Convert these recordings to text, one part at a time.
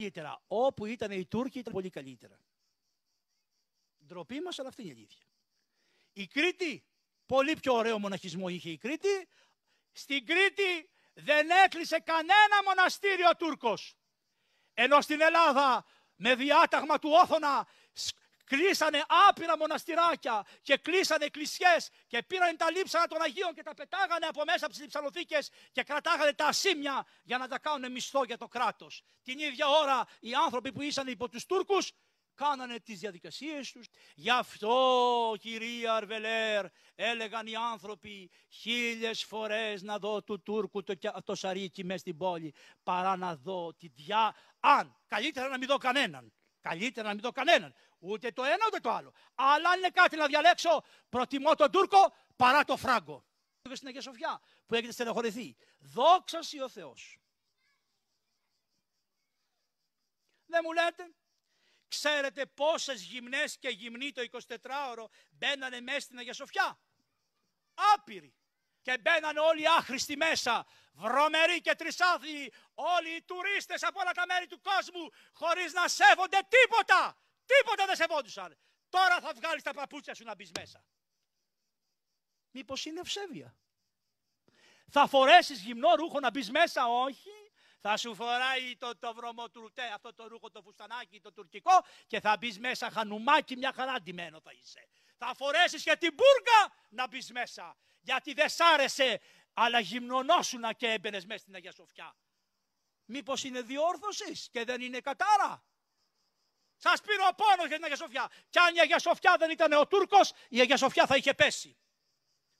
καλύτερα. Όπου ήταν οι Τούρκοι ήταν πολύ καλύτερα. Ντροπή μας, αλλά αυτή είναι η αλήθεια. Η Κρήτη, πολύ πιο ωραίο μοναχισμό είχε η Κρήτη. Στην Κρήτη δεν έκλεισε κανένα μοναστήριο ο Τούρκος. Ενώ στην Ελλάδα με διάταγμα του Όθωνα κλείσανε άπειρα μοναστηράκια και κλείσανε εκκλησιές και πήραν τα λείψανα των Αγίων και τα πετάγανε από μέσα από τις λειψανοθήκες και κρατάγανε τα ασήμια για να τα κάνουν μισθό για το κράτος. Την ίδια ώρα οι άνθρωποι που ήσαν υπό τους Τούρκους κάνανε τις διαδικασίες τους. Γι' αυτό, κυρία Αρβελέρ, έλεγαν οι άνθρωποι 1000 φορές να δω του Τούρκου το σαρίκι μες στην πόλη παρά να δω τη αν. Καλύτερα να μην δω κανέναν. Καλύτερα να μην δω κανέναν. Ούτε το ένα ούτε το άλλο. Αλλά αν είναι κάτι να διαλέξω, προτιμώ τον Τούρκο παρά το Φράγκο. Στην Αγία Σοφιά που έχετε στενοχωρηθεί. Δόξα σοι ο Θεός. Δεν μου λέτε. Ξέρετε πόσες γυμνές και γυμνοί το 24ωρο μπαίνανε μέσα στην Αγία Σοφιά. Άπειροι. Και μπαίνανε όλοι άχρηστοι μέσα, βρωμεροί και τρισάθλιοι, όλοι οι τουρίστες από όλα τα μέρη του κόσμου, χωρίς να σέβονται τίποτα. Τίποτα δεν σεβόντουσαν. Τώρα θα βγάλεις τα παπούτσια σου να μπεις μέσα. Μήπως είναι ευσέβεια. Θα φορέσεις γυμνό ρούχο να μπεις μέσα, όχι. Θα σου φοράει το βρωμοτουρτέ, αυτό το ρούχο, το φουστανάκι, το τουρκικό και θα μπεις μέσα χανουμάκι, μια χαρά ντυμένο θα είσαι. Θα φορέσεις και την μπουργα να μπεις μέσα. Γιατί δεν σ' άρεσε, αλλά γυμνωνόσουνα και έμπαινες μέσα στην Αγία Σοφιά. Μήπως είναι διόρθωσης και δεν είναι κατάρα. Σας πήρε ο πόνος για την Αγία Σοφιά. Κι αν η Αγία Σοφιά δεν ήταν ο Τούρκος, η Αγία Σοφιά θα είχε πέσει.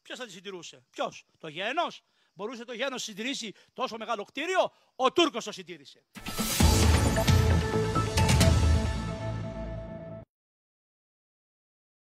Ποιος θα τη συντηρούσε, ποιος, το γένος. Μπορούσε το γένος να συντηρήσει τόσο μεγάλο κτίριο, ο Τούρκος το συντήρησε.